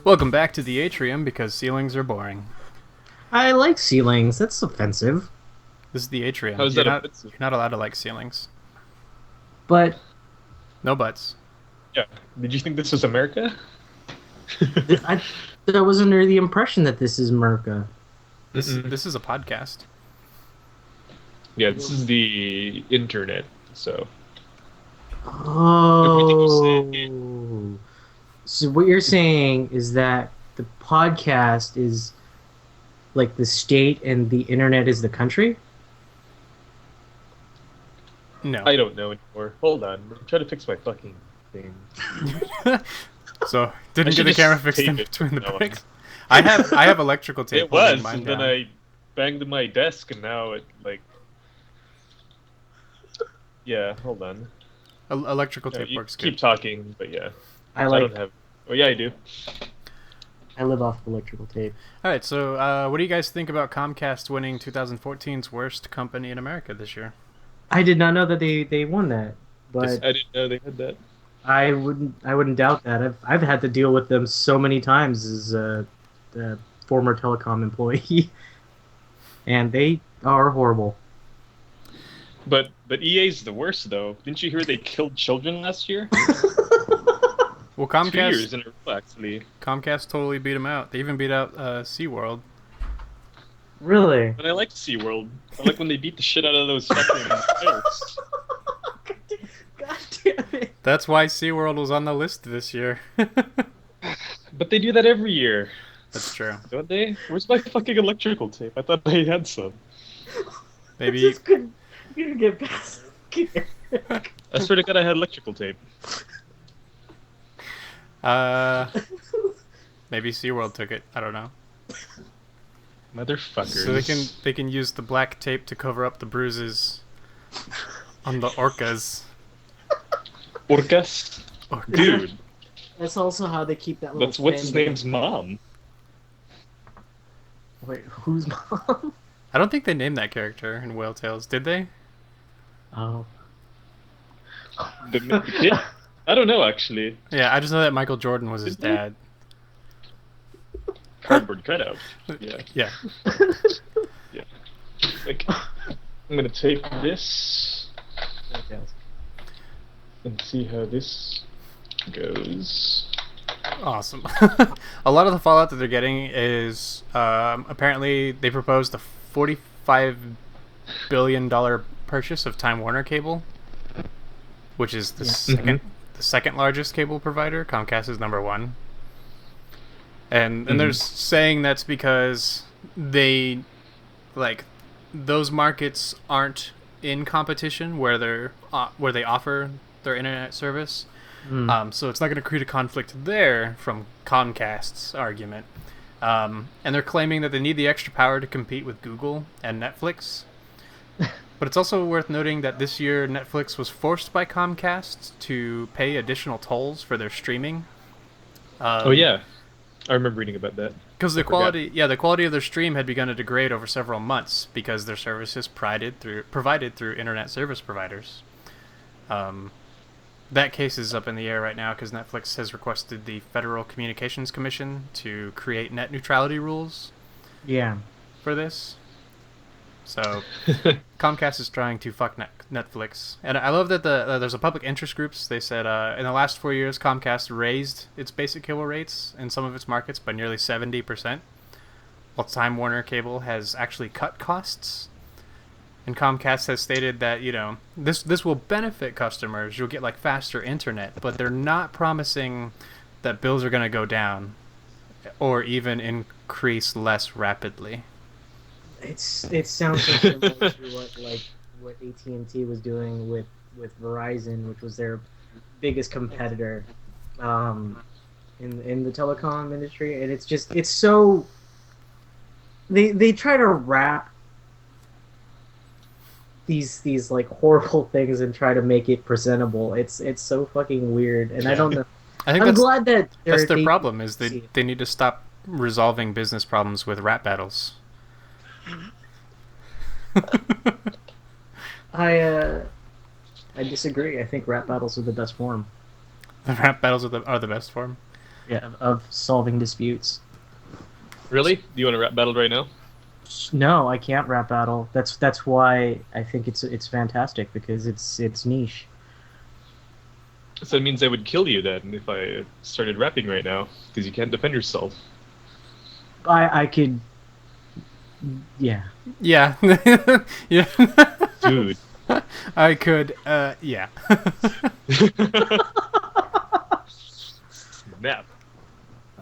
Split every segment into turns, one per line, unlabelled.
Welcome back to the atrium because ceilings are boring.
I like ceilings. That's offensive.
This is the atrium.
How's
You're
that
not
offensive?
you're not allowed to like ceilings.
But
No buts.
Yeah. Did you think this was America?
I, I was under the impression that this is Merca.
This
Mm-mm.
this is a podcast.
Yeah, this is the internet. So everything you say.
Oh. So what you're saying is that the podcast is like the state and the internet is the country?
No.
I don't know anymore. Hold on. I'm trying to fix my fucking thing.
So
I
didn't get
should
the
just
camera fixed
tape
in
it
between the
from now on.
breaks. I have electrical tape
It
holding
was,
mine
and then
down.
I banged my desk, and now it like. Yeah, hold on.
Electrical
Yeah,
tape
you
works
keep
good.
talking, but yeah,
I
I don't have. Oh yeah, I do.
I live off of electrical tape.
All right. So what do you guys think about Comcast winning 2014's worst company in America this year?
I did not know that they won that, but
This-
I didn't know they had that.
I wouldn't doubt that. I've had to deal with them so many times as a former telecom employee, and they are horrible.
But EA's the worst though. Didn't you hear they killed children last year?
Well,
2 years in a row, actually.
Comcast totally beat them out. They even beat out SeaWorld.
Really?
But I like SeaWorld. I like when they beat the shit out of those fucking fish.
God damn it!
That's why SeaWorld was on the list this year.
But they do that every year,
That's true.
don't they? Where's my fucking electrical tape? I thought I had some.
Maybe
Just couldn't get past.
I swear to God, I had electrical tape.
maybe SeaWorld took it. I don't know.
Motherfuckers.
So they can use the black tape to cover up the bruises on the orcas.
Orcas?
Orcas.
Dude,
That's also how they keep that little.
that's what's his
fin-
name's mom.
Wait, who's mom?
I don't think they named that character in Whale Tales, did they?
Oh.
The kid? I don't know, actually.
Yeah, I just know that Michael Jordan was his
Did they?
dad.
Cardboard cutout. Yeah.
Yeah.
Like, I'm gonna tape this and see how this goes.
Awesome. A lot of the fallout that they're getting is apparently they proposed a $45 billion purchase of Time Warner Cable, which is the second largest cable provider. Comcast is number one. And they're saying that's because they like those markets aren't in competition where they offer their internet service. So it's not going to create a conflict there from Comcast's argument. And they're claiming that they need the extra power to compete with Google and Netflix. But it's also worth noting that this year Netflix was forced by Comcast to pay additional tolls for their streaming.
Oh yeah, I remember reading about that.
Because
I forgot.
the quality of their stream had begun to degrade over several months because their service is provided through internet service providers. That case is up in the air right now because Netflix has requested the Federal Communications Commission to create net neutrality rules
Yeah.
for this. So Comcast is trying to fuck Netflix, and I love that there's a public interest groups. They said in the last 4 years, Comcast raised its basic cable rates in some of its markets by nearly 70%, while Time Warner Cable has actually cut costs. And Comcast has stated that this will benefit customers. You'll get like faster internet, but they're not promising that bills are going to go down or even increase less rapidly.
It sounds so similar to what AT&T was doing with Verizon, which was their biggest competitor in the telecom industry, and it's so they try to wrap these like horrible things and try to make it presentable. It's so fucking weird, and I don't know.
I think
I'm
that's
glad that
that's their
they
problem is they need to stop resolving business problems with rap battles.
I disagree. I think rap battles are the best form.
The rap battles are the best form.
Yeah, of solving disputes.
Really? Do you want to rap battle right now?
No, I can't rap battle. That's why I think it's fantastic because it's niche.
So that means I would kill you then if I started rapping right now because you can't defend yourself.
I could, yeah.
Yeah. Yeah.
Dude.
I could, yeah.
Snap.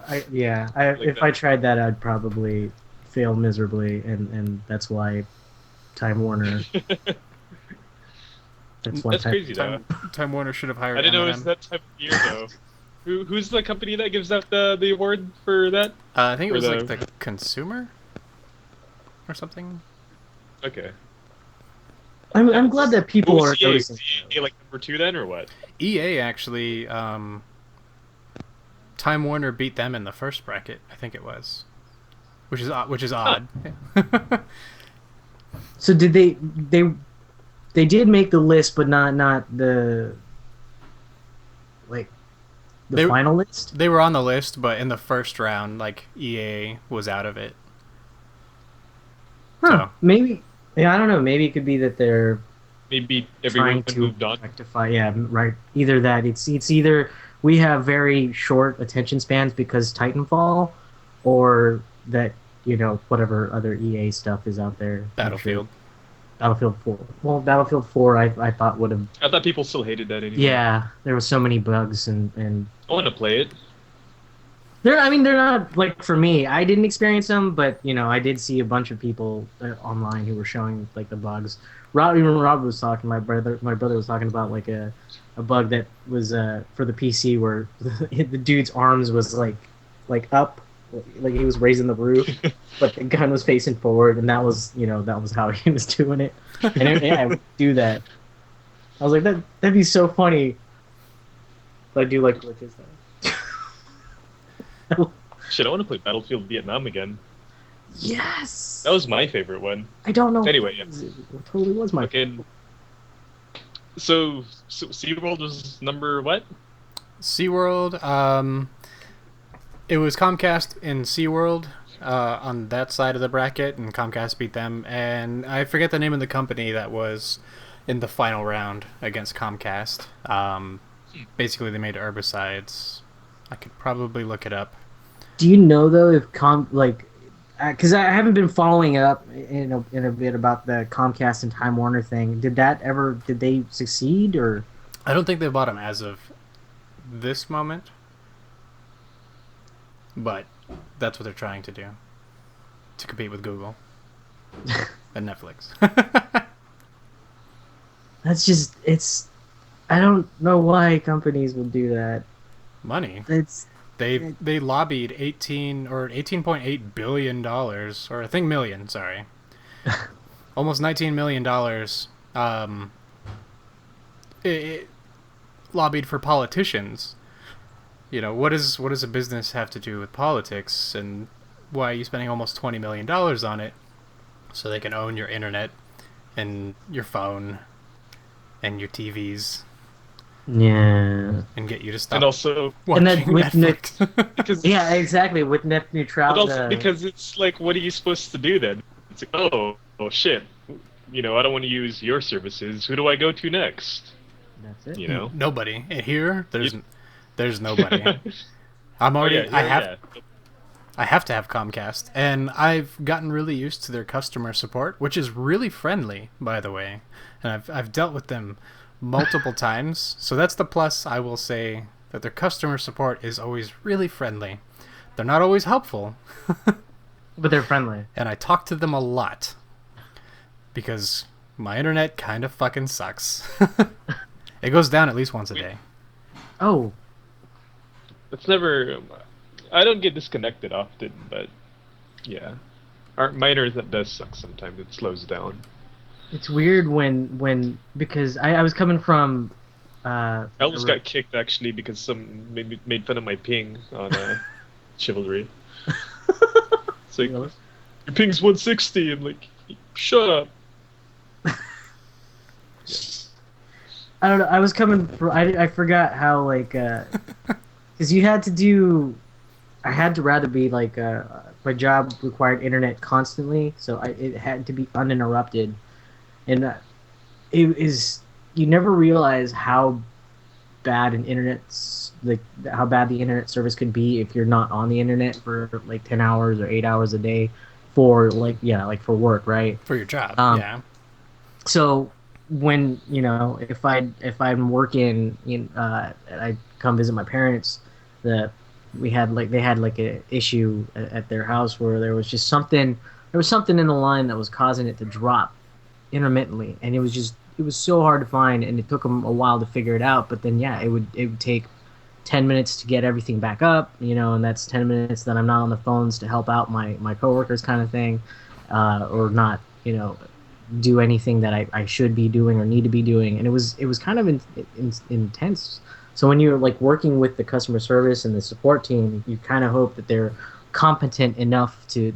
If
that.
I tried that, I'd probably fail miserably, and that's why Time Warner. That's why
That's crazy though.
Time Warner should have hired
I didn't know it was
Eminem.
that time of year though. Who's the company that gives out the award for that?
I think it
Or
was
the-
like the Consumer or something.
Okay.
I'm glad that people
Who
are
was EA?
noticing.
EA like number 2 then or what?
EA actually, Time Warner beat them in the first bracket. I think it was, which is odd.
So did they did make the list, but not the like the
They-
final list?
They were on the list, but in the first round, like EA was out of it.
Huh.
So-
Maybe. Yeah, I don't know. Maybe it could be that they're
Maybe
trying
everyone
to
moved on.
rectify. Yeah, right. Either that. It's either we have very short attention spans because Titanfall, or that whatever other EA stuff is out there.
Battlefield.
Battlefield 4. Well, Battlefield 4, I thought would have.
I thought people still hated that anyway.
Yeah, there were so many bugs and
I want to play it.
they're not like for me. I didn't experience them, but I did see a bunch of people online who were showing like the bugs. Rob was talking. My brother was talking about like a bug that was for the PC where the dude's arms was like up, like he was raising the roof, but the gun was facing forward, and that was how he was doing it. And I would do that. I was like that'd be so funny. But I do like glitches though.
Shit, I want to play Battlefield Vietnam again.
Yes.
That was my favorite one.
I don't know.
Anyway, yeah.
It totally was my.
Fucking. So SeaWorld was number what?
SeaWorld, it was Comcast in SeaWorld on that side of the bracket, and Comcast beat them. And I forget the name of the company that was in the final round against Comcast. Basically, they made herbicides. I could probably look it up.
Do you know though if because I haven't been following up in a bit about the Comcast and Time Warner thing. Did they succeed or?
I don't think they bought them as of this moment, but that's what they're trying to do to compete with Google and Netflix.
That's just I don't know why companies will do that.
Money.
It's
They lobbied 18.8 billion dollars, or I think million, sorry, almost 19 million dollars. It lobbied for politicians. What does a business have to do with politics, and why are you spending almost $20 million on it? So they can own your internet and your phone and your TVs
yeah.
and get you to stop
And also,
watching
And then with
Netflix.
because
Yeah, exactly. With net
but
neutrality.
also because it's like, what are you supposed to do then? It's like, oh shit, I don't want to use your services. Who do I go to next?
That's it.
You know.
Nobody here. There's
You-
nobody. I'm already.
Oh, yeah,
I have to have Comcast, and I've gotten really used to their customer support, which is really friendly, by the way. And I've dealt with them multiple times, so that's the plus. I will say that their customer support is always really friendly. They're not always helpful,
But they're friendly.
and I talk to them a lot because my internet kind of fucking sucks. It goes down at least once a day.
Oh,
It's never. I don't get disconnected often, but yeah, my internet does suck sometimes. It slows down.
it's weird when because I was coming from.
I almost got kicked actually because some made fun of my ping on Chivalry. It's like,
Really?
your ping's 160. I'm like, shut up.
I don't know. I was coming from. I forgot how because because you had to do. I had to rather be like my job required internet constantly, so it had to be uninterrupted, and it is you never realize how bad an internet's like how bad the internet service could be if you're not on the internet for like 10 hours or 8 hours a day for like for work, right?
For your job,
Um,
yeah.
So when if I'm working I come visit my parents, the they had like a issue at their house where there was something in the line that was causing it to drop intermittently, and it was so hard to find, and it took them a while to figure it out. But then yeah, it would take 10 minutes to get everything back up, and that's 10 minutes that I'm not on the phones to help out my coworkers, kind of thing, or not, do anything that I should be doing or need to be doing, and it was kind of intense. So when you're like working with the customer service and the support team, you kind of hope that they're competent enough to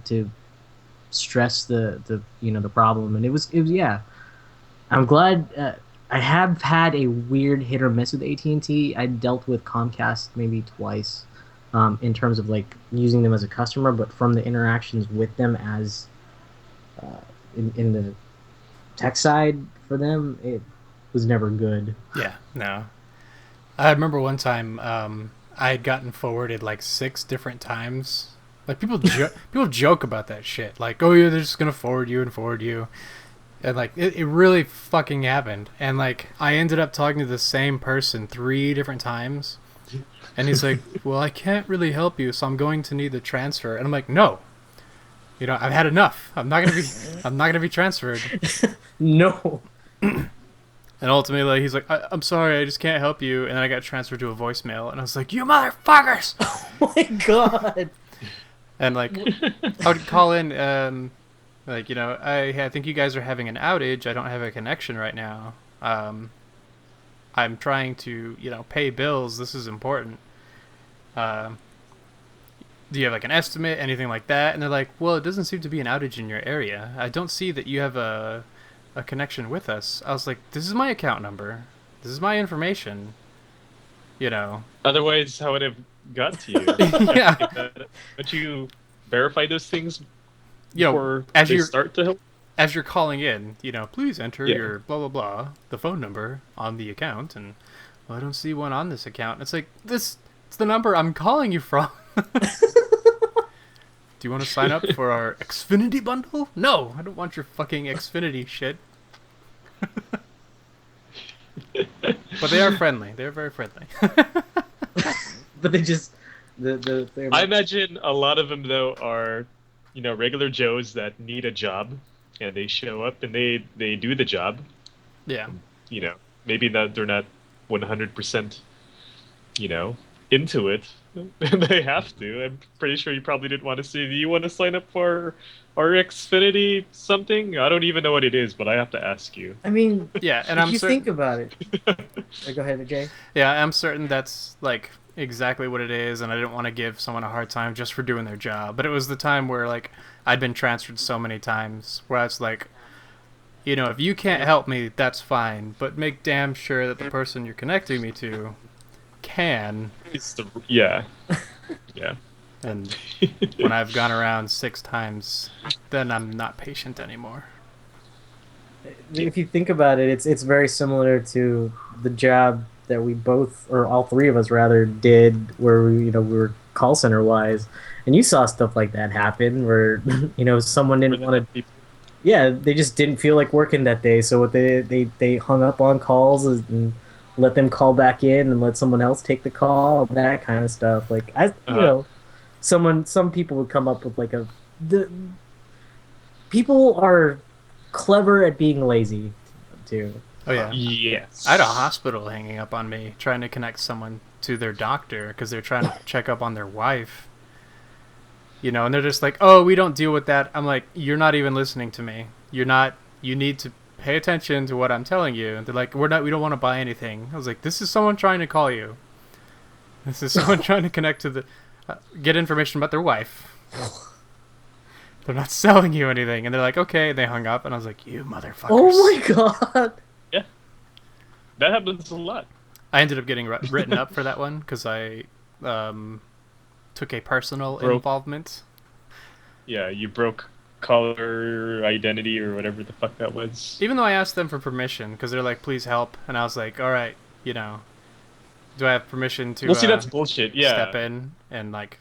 stress the problem, and it was yeah. I'm glad. I have had a weird hit or miss with AT&T. I dealt with Comcast maybe twice, in terms of like using them as a customer, but from the interactions with them as uh, in the tech side for them, it was never good.
Yeah, no. I remember one time I had gotten forwarded like 6 different times. Like people joke about that shit. Like, oh yeah, they're just gonna forward you and forward you. And like it really fucking happened. And like I ended up talking to the same person 3 different times. And he's like, well, I can't really help you, so I'm going to need the transfer. And I'm like, no. I've had enough. I'm not gonna be transferred.
No.
And ultimately, like, he's like, I'm sorry, I just can't help you. And then I got transferred to a voicemail, and I was like, you motherfuckers!
Oh my god.
And like, I would call in, like, I think you guys are having an outage. I don't have a connection right now. I'm trying to, pay bills. This is important. Do you have like an estimate, anything like that? And they're like, well, it doesn't seem to be an outage in your area. I don't see that you have a connection with us. I was like, this is my account number. This is my information.
Otherwise, how would it have got to you?
Yeah.
But you verify those things
You know,
before
as
they
you're
start to help?
as you're calling in, please enter
Yeah.
your blah blah blah, the phone number on the account, and well, I don't see one on this account. It's like it's the number I'm calling you from. Do you want to sign up for our Xfinity bundle? No, I don't want your fucking Xfinity shit. But they are friendly. They're very friendly.
But they just they're
I imagine a lot of them though are, regular Joes that need a job, and they show up and they do the job.
Yeah.
Maybe they're not 100%, into it. They have to. I'm pretty sure you probably didn't want to say, do you want to sign up for our Xfinity something? I don't even know what it is, but I have to ask you.
I mean,
Yeah, and
if
I'm
you
certain.
think about it. Go ahead, Jay.
Yeah, I'm certain that's like exactly what it is, and I didn't want to give someone a hard time just for doing their job. But it was the time where like I'd been transferred so many times where I was like, if you can't help me, that's fine, but make damn sure that the person you're connecting me to can.
Yeah. Yeah.
And when I've gone around 6 times, then I'm not patient anymore.
If you think about it, it's very similar to the job that we both, or all three of us rather, did where we were call center wise, and you saw stuff like that happen where someone didn't want to. Yeah, they just didn't feel like working that day, so what they hung up on calls and let them call back in and let someone else take the call, that kind of stuff. Like some people would come up with like the people are clever at being lazy too.
Oh yeah.
Yes.
I had a hospital hanging up on me trying to connect someone to their doctor because they're trying to check up on their wife. And they're just like, oh, we don't deal with that. I'm like, you're not even listening to me. You need to pay attention to what I'm telling you. And they're like, we don't want to buy anything. I was like, this is someone trying to call you. This is someone trying to connect to get information about their wife. They're not selling you anything. And they're like, okay. And they hung up. And I was like, you motherfuckers.
Oh my god.
That happens a lot.
I ended up getting written up for that one because I took a personal
Broke.
involvement.
Yeah, you broke caller identity or whatever the fuck that was.
Even though I asked them for permission, because they're like, please help. And I was like, all right, do I have permission to
Well, see, that's bullshit. Yeah.
step in and, like,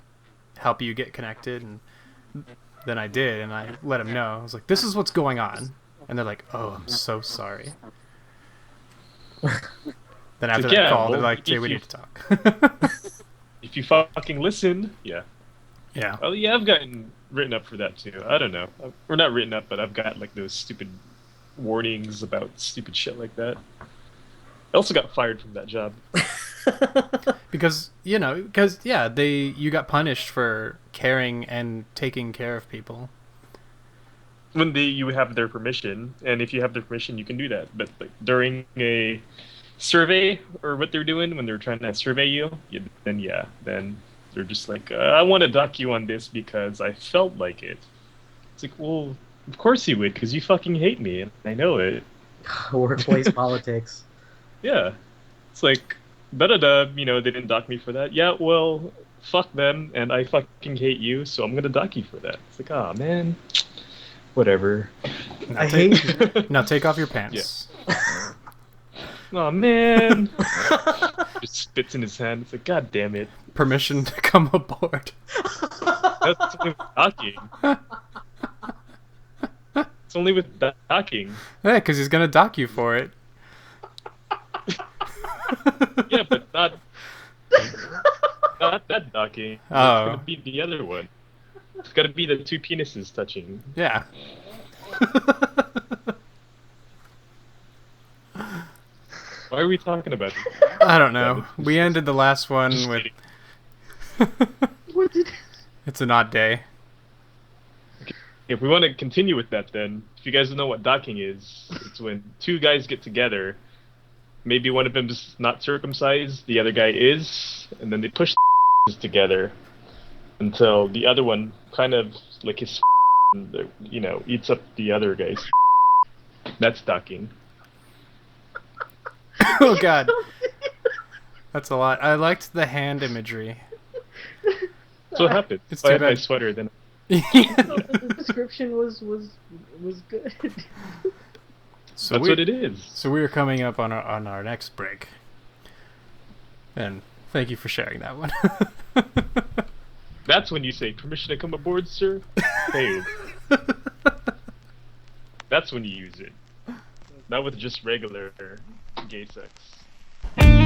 help you get connected? And then I did, and I let them know. I was like, this is what's going on. And they're like, oh, I'm so sorry. Then after that
yeah,
call, they're
well,
like, Jay,
if
we
you-
need to talk.
If you fucking listen, yeah.
Yeah.
Oh yeah, I've gotten written up for that too. I don't know, or not written up, but I've got like those stupid warnings about stupid shit like that. I also got fired from that job.
Because you got punished for caring and taking care of people.
When you have their permission, and if you have their permission, you can do that. But like, during a survey or what they're doing when they're trying to survey you, then they're just like, I want to dock you on this because I felt like it. It's like, well, of course you would, because you fucking hate me, and I know it.
Workplace politics.
Yeah. It's like, they didn't dock me for that. Yeah, well, fuck them, and I fucking hate you, so I'm gonna dock you for that. It's like, ah, man. Whatever.
Now
I
take,
hate you.
now take off your pants.
Oh man. Just spits in his hand. It's like, god damn it.
Permission to come aboard.
That's only with docking. It's only with docking.
Yeah, because he's gonna dock you for it.
Yeah, but not that docking. It's
Oh.
gonna be the other one. It's gotta be the two penises touching.
Yeah.
Why are we talking about this?
I don't know. We ended the last one
Just
with
kidding.
What did?
it's an odd day.
If we want to continue with that, then if you guys don't know what docking is, it's when two guys get together. Maybe one of them is not circumcised, the other guy is, and then they push together until the other one kind of like his eats up the other guy's. That's docking.
Oh god. That's a lot. I liked the hand imagery.
That's what happened.
It's
If I
too
had my
bad.
sweater, then
The description was good.
So
that's what it is.
So we are coming up on our next break. And thank you for sharing that one.
That's when you say, permission to come aboard, sir? Hey. That's when you use it. Not with just regular gay sex.